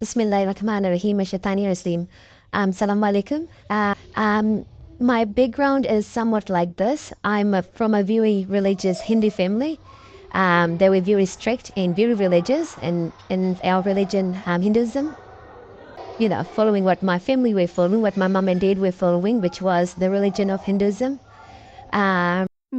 Bismillahirrahmanirrahim. Shaitanir Salam alaikum. My background is somewhat like this. I'm from a very religious Hindu family. They were very strict and very religious in our religion, Hinduism. You know, following what my family were following, what my mom and dad were following, which was the religion of Hinduism.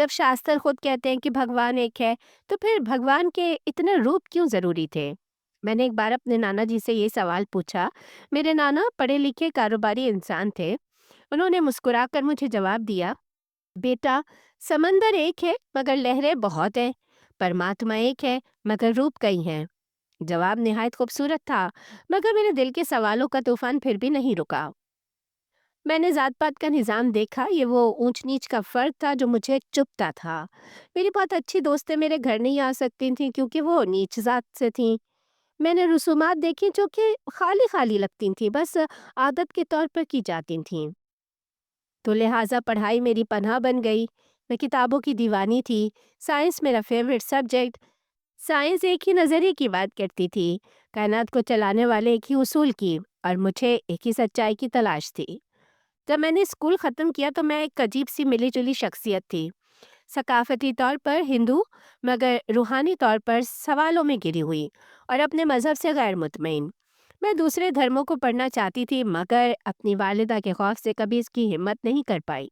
جب شاستر خود کہتے ہیں کہ بھگوان ایک ہے تو پھر بھگوان کے اتنے روپ کیوں ضروری تھے؟ میں نے ایک بار اپنے نانا جی سے یہ سوال پوچھا۔ میرے نانا پڑھے لکھے کاروباری انسان تھے۔ انہوں نے مسکرا کر مجھے جواب دیا، بیٹا، سمندر ایک ہے مگر لہریں بہت ہیں، پرماتما ایک ہے مگر روپ کئی ہیں۔ جواب نہایت خوبصورت تھا، مگر میرے دل کے سوالوں کا طوفان پھر بھی نہیں رکا۔ میں نے ذات پات کا نظام دیکھا، یہ وہ اونچ نیچ کا فرق تھا جو مجھے چبھتا تھا۔ میری بہت اچھی دوستیں میرے گھر نہیں آ سکتی تھیں کیونکہ وہ نیچ ذات سے تھیں۔ میں نے رسومات دیکھی جو کہ خالی خالی لگتی تھیں، بس عادت کے طور پر کی جاتی تھیں، تو لہٰذا پڑھائی میری پناہ بن گئی۔ میں کتابوں کی دیوانی تھی، سائنس میرا فیوریٹ سبجیکٹ۔ سائنس ایک ہی نظریے کی بات کرتی تھی، کائنات کو چلانے والے ایک ہی اصول کی، اور مجھے ایک ہی سچائی کی تلاش تھی۔ جب میں نے اسکول ختم کیا تو میں ایک عجیب سی ملی جلی شخصیت تھی، ثقافتی طور پر ہندو مگر روحانی طور پر سوالوں میں گری ہوئی اور اپنے مذہب سے غیر مطمئن۔ میں دوسرے دھرموں کو پڑھنا چاہتی تھی مگر اپنی والدہ کے خوف سے کبھی اس کی ہمت نہیں کر پائی۔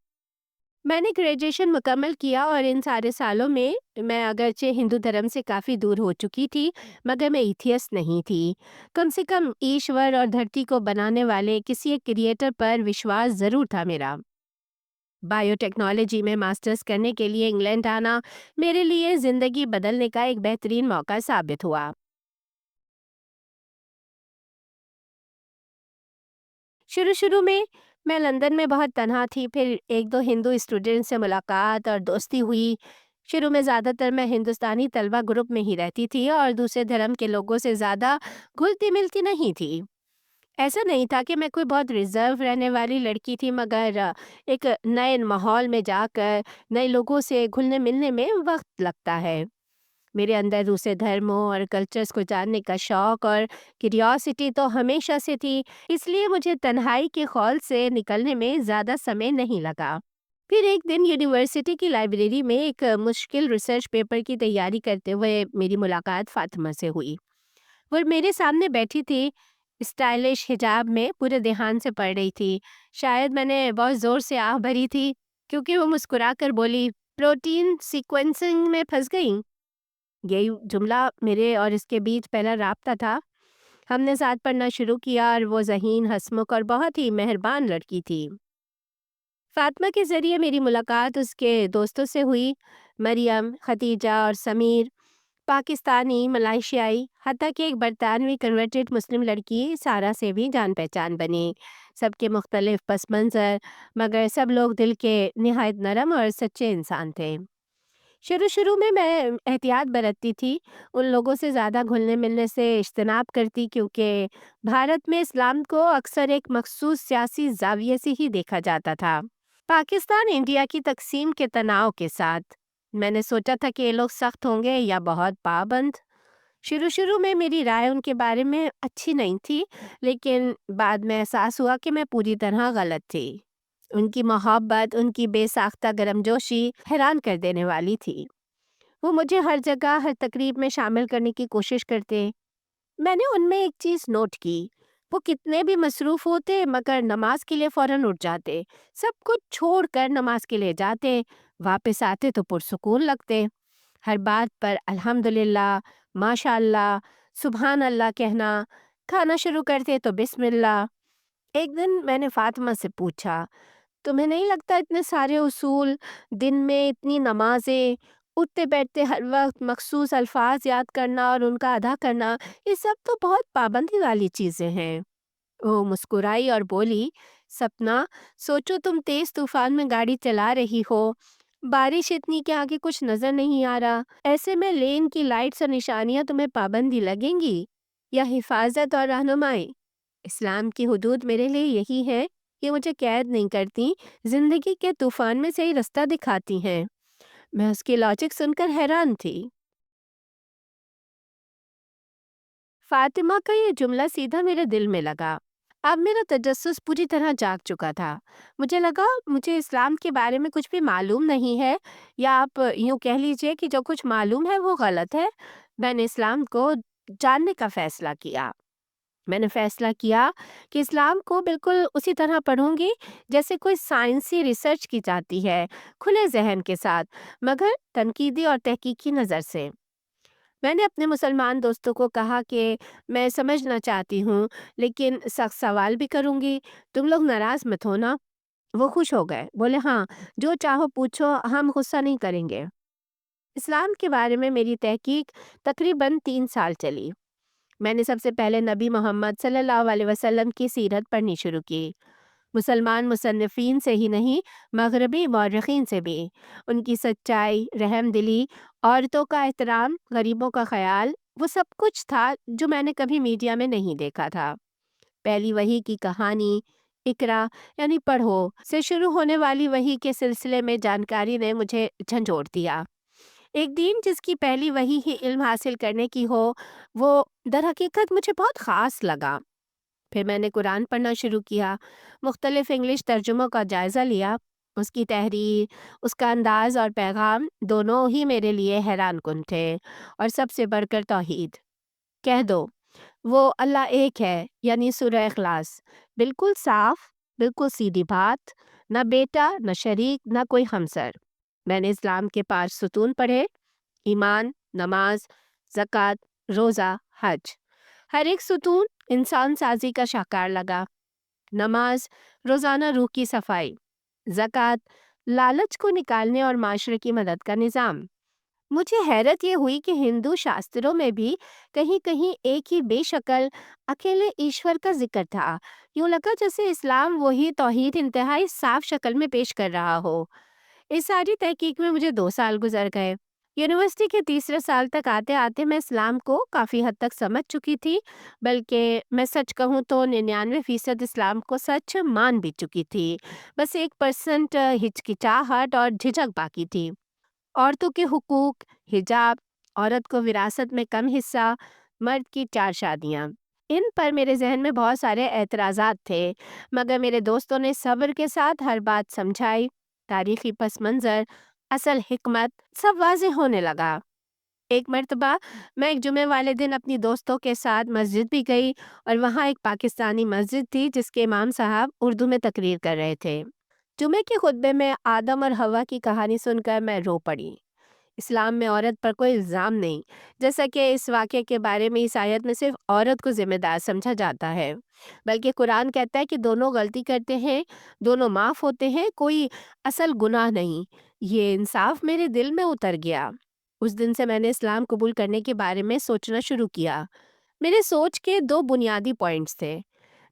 میں نے گریجویشن مکمل کیا اور ان سارے سالوں میں میں اگرچہ ہندو دھرم سے کافی دور ہو چکی تھی مگر میں ایتھیسٹ نہیں تھی۔ کم سے کم ایشور اور دھرتی کو بنانے والے کسی ایک کریٹر پر وشواس ضرور تھا میرا۔ بائیو ٹیکنالوجی میں ماسٹرز کرنے کے لیے انگلینڈ آنا میرے لیے زندگی بدلنے کا ایک بہترین موقع ثابت ہوا۔ شروع میں لندن میں بہت تنہا تھی، پھر ایک دو ہندو اسٹوڈنٹ سے ملاقات اور دوستی ہوئی۔ شروع میں زیادہ تر میں ہندوستانی طلبہ گروپ میں ہی رہتی تھی اور دوسرے دھرم کے لوگوں سے زیادہ گھلتی ملتی نہیں تھی۔ ایسا نہیں تھا کہ میں کوئی بہت ریزرو رہنے والی لڑکی تھی، مگر ایک نئے ماحول میں جا کر نئے لوگوں سے گھلنے ملنے میں وقت لگتا ہے۔ میرے اندر دوسرے دھرموں اور کلچرز کو جاننے کا شوق اور کیوریاسٹی تو ہمیشہ سے تھی، اس لیے مجھے تنہائی کے خول سے نکلنے میں زیادہ سمے نہیں لگا۔ پھر ایک دن یونیورسٹی کی لائبریری میں ایک مشکل ریسرچ پیپر کی تیاری کرتے ہوئے میری ملاقات فاطمہ سے ہوئی۔ وہ میرے سامنے بیٹھی تھی، اسٹائلش حجاب میں، پورے دھیان سے پڑھ رہی تھی۔ شاید میں نے بہت زور سے آہ بھری تھی کیونکہ وہ مسکرا کر بولی، پروٹین سیکوینسنگ میں پھنس گئی۔ یہی جملہ میرے اور اس کے بیچ پہلا رابطہ تھا۔ ہم نے ساتھ پڑھنا شروع کیا اور وہ ذہین، ہنسمکھ اور بہت ہی مہربان لڑکی تھی۔ فاطمہ کے ذریعے میری ملاقات اس کے دوستوں سے ہوئی، مریم، ختیجہ اور سمیر، پاکستانی، ملائیشیائی، حتیٰ کہ ایک برطانوی کنورٹڈ مسلم لڑکی سارا سے بھی جان پہچان بنی۔ سب کے مختلف پس منظر، مگر سب لوگ دل کے نہایت نرم اور سچے انسان تھے۔ شروع میں احتیاط برتتی تھی، ان لوگوں سے زیادہ گھلنے ملنے سے اجتناب کرتی کیونکہ بھارت میں اسلام کو اکثر ایک مخصوص سیاسی زاویے سے ہی دیکھا جاتا تھا، پاکستان انڈیا کی تقسیم کے تناؤ کے ساتھ۔ میں نے سوچا تھا کہ یہ لوگ سخت ہوں گے یا بہت پابند۔ شروع میں میری رائے ان کے بارے میں اچھی نہیں تھی، لیکن بعد میں احساس ہوا کہ میں پوری طرح غلط تھی۔ ان کی محبت، ان کی بے ساختہ گرم جوشی حیران کر دینے والی تھی۔ وہ مجھے ہر جگہ، ہر تقریب میں شامل کرنے کی کوشش کرتے۔ میں نے ان میں ایک چیز نوٹ کی، وہ کتنے بھی مصروف ہوتے مگر نماز کے لیے فوراً اٹھ جاتے، سب کچھ چھوڑ کر نماز کے لیے جاتے، واپس آتے تو پرسکون لگتے۔ ہر بات پر الحمدللہ، ماشاء اللہ، سبحان اللہ کہنا، کھانا شروع کرتے تو بسم اللہ۔ ایک دن میں نے فاطمہ سے پوچھا، تمہیں نہیں لگتا اتنے سارے اصول، دن میں اتنی نمازیں، اٹھتے بیٹھتے ہر وقت مخصوص الفاظ یاد کرنا اور ان کا ادا کرنا، یہ سب تو بہت پابندی والی چیزیں ہیں؟ وہ مسکرائی اور بولی، سپنا، سوچو تم تیز طوفان میں گاڑی چلا رہی ہو، بارش اتنی کہ آگے کچھ نظر نہیں آ رہا، ایسے میں لین کی لائٹس اور نشانیاں تمہیں پابندی لگیں گی یا حفاظت اور رہنمائی؟ اسلام کی حدود میرے لیے یہی ہے، یہ مجھے قید نہیں کرتی، زندگی کے طوفان میں سے ہی رستہ دکھاتی ہیں۔ میں اس کی لاجک سن کر حیران تھی۔ فاطمہ کا یہ جملہ سیدھا میرے دل میں لگا۔ اب میرا تجسس پوری طرح جاگ چکا تھا۔ مجھے لگا مجھے اسلام کے بارے میں کچھ بھی معلوم نہیں ہے، یا آپ یوں کہہ لیجئے کہ جو کچھ معلوم ہے وہ غلط ہے۔ میں نے اسلام کو جاننے کا فیصلہ کیا۔ میں نے فیصلہ کیا کہ اسلام کو بالکل اسی طرح پڑھوں گی جیسے کوئی سائنسی ریسرچ کی جاتی ہے، کھلے ذہن کے ساتھ، مگر تنقیدی اور تحقیقی نظر سے۔ میں نے اپنے مسلمان دوستوں کو کہا کہ میں سمجھنا چاہتی ہوں لیکن سخت سوال بھی کروں گی، تم لوگ ناراض مت ہونا۔ وہ خوش ہو گئے، بولے ہاں، جو چاہو پوچھو، ہم غصہ نہیں کریں گے۔ اسلام کے بارے میں میری تحقیق تقریباً 3 سال چلی۔ میں نے سب سے پہلے نبی محمد صلی اللہ علیہ وسلم کی سیرت پڑھنی شروع کی، مسلمان مصنفین سے ہی نہیں، مغربی مورخین سے بھی۔ ان کی سچائی، رحم دلی، عورتوں کا احترام، غریبوں کا خیال، وہ سب کچھ تھا جو میں نے کبھی میڈیا میں نہیں دیکھا تھا۔ پہلی وحی کی کہانی اقرا یعنی پڑھو سے شروع ہونے والی وحی کے سلسلے میں جانکاری نے مجھے جھنجھوڑ دیا۔ ایک دن جس کی پہلی وحی ہی علم حاصل کرنے کی ہو، وہ در حقیقت مجھے بہت خاص لگا۔ پھر میں نے قرآن پڑھنا شروع کیا، مختلف انگلش ترجموں کا جائزہ لیا۔ اس کی تحریر، اس کا انداز اور پیغام دونوں ہی میرے لیے حیران کن تھے، اور سب سے بڑھ کر توحید۔ کہہ دو وہ اللہ ایک ہے، یعنی سورہ اخلاص، بالکل صاف، بالکل سیدھی بات، نہ بیٹا، نہ شریک، نہ کوئی ہمسر۔ میں نے اسلام کے 5 ستون پڑھے: ایمان، نماز، زکوٰۃ، روزہ، حج۔ ہر ایک ستون انسان سازی کا شاہکار لگا۔ نماز، روزانہ روح کی صفائی۔ زکوٰۃ، لالچ کو نکالنے اور معاشرے کی مدد کا نظام۔ مجھے حیرت یہ ہوئی کہ ہندو شاستروں میں بھی کہیں کہیں ایک ہی بے شکل اکیلے ایشور کا ذکر تھا۔ یوں لگا جیسے اسلام وہی توحید انتہائی صاف شکل میں پیش کر رہا ہو۔ اس ساری تحقیق میں مجھے 2 سال گزر گئے۔ یونیورسٹی کے تیسرے سال تک آتے آتے میں اسلام کو کافی حد تک سمجھ چکی تھی، بلکہ میں سچ کہوں تو 99% اسلام کو سچ مان بھی چکی تھی۔ بس 1% ہچکچاہٹ اور جھجک باقی تھی۔ عورتوں کے حقوق، حجاب، عورت کو وراثت میں کم حصہ، مرد کی 4 شادیاں، ان پر میرے ذہن میں بہت سارے اعتراضات تھے، مگر میرے دوستوں نے صبر کے ساتھ ہر بات سمجھائی۔ تاریخی پس منظر، اصل حکمت، سب واضح ہونے لگا۔ ایک مرتبہ میں ایک جمعے والے دن اپنی دوستوں کے ساتھ مسجد بھی گئی، اور وہاں ایک پاکستانی مسجد تھی جس کے امام صاحب اردو میں تقریر کر رہے تھے۔ جمعے کے خطبے میں آدم اور حوا کی کہانی سن کر میں رو پڑی۔ اسلام میں عورت پر کوئی الزام نہیں، جیسا کہ اس واقعے کے بارے میں اس آیت میں صرف عورت کو ذمہ دار سمجھا جاتا ہے، بلکہ قرآن کہتا ہے کہ دونوں غلطی کرتے ہیں، دونوں معاف ہوتے ہیں، کوئی اصل گناہ نہیں۔ یہ انصاف میرے دل میں اتر گیا۔ اس دن سے میں نے اسلام قبول کرنے کے بارے میں سوچنا شروع کیا۔ میرے سوچ کے 2 بنیادی پوائنٹس تھے۔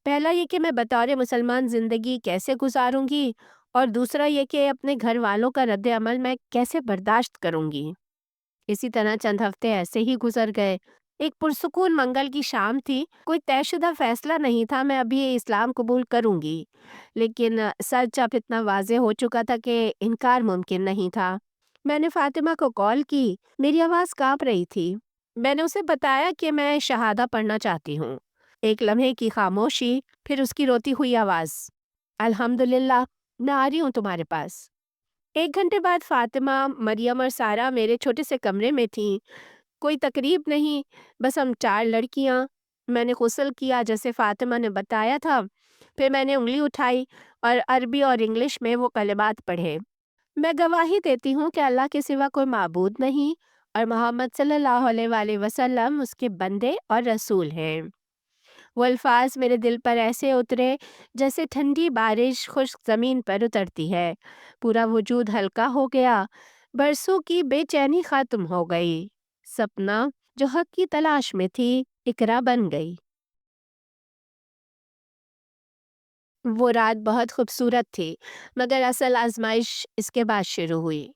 پہلا یہ کہ میں بطور مسلمان زندگی کیسے گزاروں گی، اور دوسرا یہ کہ اپنے گھر والوں کا رد عمل میں کیسے برداشت کروں گی۔ اسی طرح چند ہفتے ایسے ہی گزر گئے۔ ایک پرسکون منگل کی شام تھی، کوئی طے شدہ فیصلہ نہیں تھا میں ابھی اسلام قبول کروں گی، لیکن سچ اب اتنا واضح ہو چکا تھا کہ انکار ممکن نہیں تھا۔ میں نے فاطمہ کو کال کی، میری آواز کانپ رہی تھی۔ میں نے اسے بتایا کہ میں شہادہ پڑھنا چاہتی ہوں۔ ایک لمحے کی خاموشی، پھر اس کی روتی ہوئی آواز، الحمدللہ، میں آ رہی ہوں تمہارے پاس۔ 1 گھنٹے بعد فاطمہ، مریم اور سارہ میرے چھوٹے سے کمرے میں تھیں۔ کوئی تقریب نہیں، بس ہم 4 لڑکیاں۔ میں نے غسل کیا جیسے فاطمہ نے بتایا تھا، پھر میں نے انگلی اٹھائی اور عربی اور انگلش میں وہ کلمات پڑھے: میں گواہی دیتی ہوں کہ اللہ کے سوا کوئی معبود نہیں، اور محمد صلی اللہ علیہ وآلہ وسلم اس کے بندے اور رسول ہیں۔ وہ الفاظ میرے دل پر ایسے اترے جیسے ٹھنڈی بارش خشک زمین پر اترتی ہے۔ پورا وجود ہلکا ہو گیا، برسوں کی بے چینی ختم ہو گئی۔ سپنا جو حق کی تلاش میں تھی، اقرا بن گئی۔ وہ رات بہت خوبصورت تھی، مگر اصل آزمائش اس کے بعد شروع ہوئی۔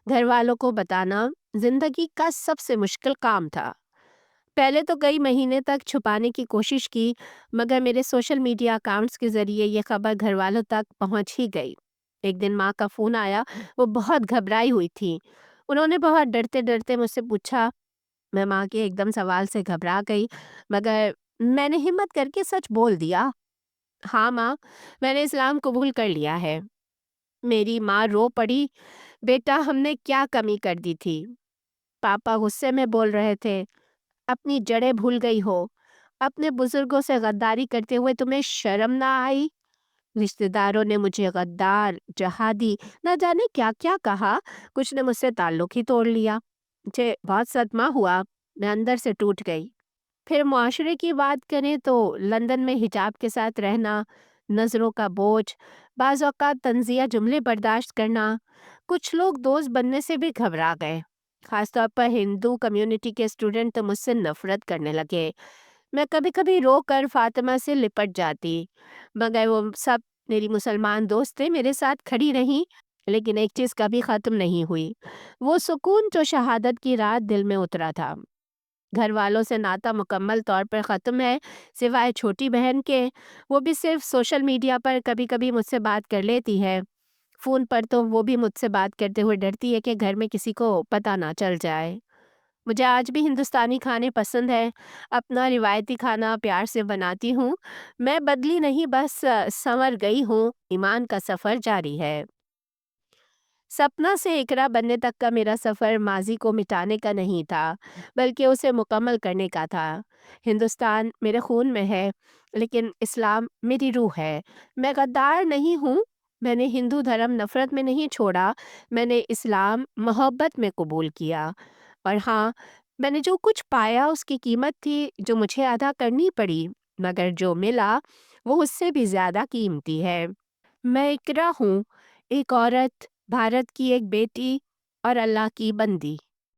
گھر والوں کو بتانا زندگی کا سب سے مشکل کام تھا۔ پہلے تو کئی مہینے تک چھپانے کی کوشش کی، مگر میرے سوشل میڈیا اکاؤنٹس کے ذریعے یہ خبر گھر والوں تک پہنچ ہی گئی۔ ایک دن ماں کا فون آیا، وہ بہت گھبرائی ہوئی تھی۔ انہوں نے بہت ڈرتے ڈرتے مجھ سے پوچھا۔ میں ماں کے ایک دم سوال سے گھبرا گئی، مگر میں نے ہمت کر کے سچ بول دیا: ہاں ماں، میں نے اسلام قبول کر لیا ہے۔ میری ماں رو پڑی: بیٹا، ہم نے کیا کمی کر دی تھی؟ پاپا غصے میں بول رہے تھے: اپنی جڑیں بھول گئی ہو، اپنے بزرگوں سے غداری کرتے ہوئے تمہیں شرم نہ آئی؟ رشتہ داروں نے مجھے غدار، جہادی، نہ جانے کیا کیا کہا، کچھ نے مجھ سے تعلق ہی توڑ لیا۔ مجھے بہت صدمہ ہوا، میں اندر سے ٹوٹ گئی۔ پھر معاشرے کی بات کریں تو لندن میں حجاب کے ساتھ رہنا، نظروں کا بوجھ، بعض اوقات طنزیہ جملے برداشت کرنا، کچھ لوگ دوست بننے سے بھی گھبرا گئے۔ خاص طور پر ہندو کمیونٹی کے اسٹوڈنٹ تو مجھ سے نفرت کرنے لگے۔ میں کبھی کبھی رو کر فاطمہ سے لپٹ جاتی، مگر وہ سب میری مسلمان دوستیں میرے ساتھ کھڑی رہیں۔ لیکن ایک چیز کبھی ختم نہیں ہوئی، وہ سکون جو شہادت کی رات دل میں اترا تھا۔ گھر والوں سے ناتا مکمل طور پر ختم ہے، سوائے چھوٹی بہن کے، وہ بھی صرف سوشل میڈیا پر کبھی کبھی مجھ سے بات کر لیتی ہے۔ فون پر تو وہ بھی مجھ سے بات کرتے ہوئے ڈرتی ہے کہ گھر میں کسی کو پتہ نہ چل جائے۔ مجھے آج بھی ہندوستانی کھانے پسند ہے، اپنا روایتی کھانا پیار سے بناتی ہوں۔ میں بدلی نہیں، بس سنور گئی ہوں، ایمان کا سفر جاری ہے۔ سپنا سے اقرا بننے تک کا میرا سفر ماضی کو مٹانے کا نہیں تھا، بلکہ اسے مکمل کرنے کا تھا۔ ہندوستان میرے خون میں ہے، لیکن اسلام میری روح ہے۔ میں غدار نہیں ہوں، میں نے ہندو دھرم نفرت میں نہیں چھوڑا، میں نے اسلام محبت میں قبول کیا۔ اور ہاں، میں نے جو کچھ پایا اس کی قیمت تھی جو مجھے ادا کرنی پڑی، مگر جو ملا وہ اس سے بھی زیادہ قیمتی ہے۔ میں اقرا ہوں، ایک عورت، بھارت کی ایک بیٹی اور اللہ کی بندی۔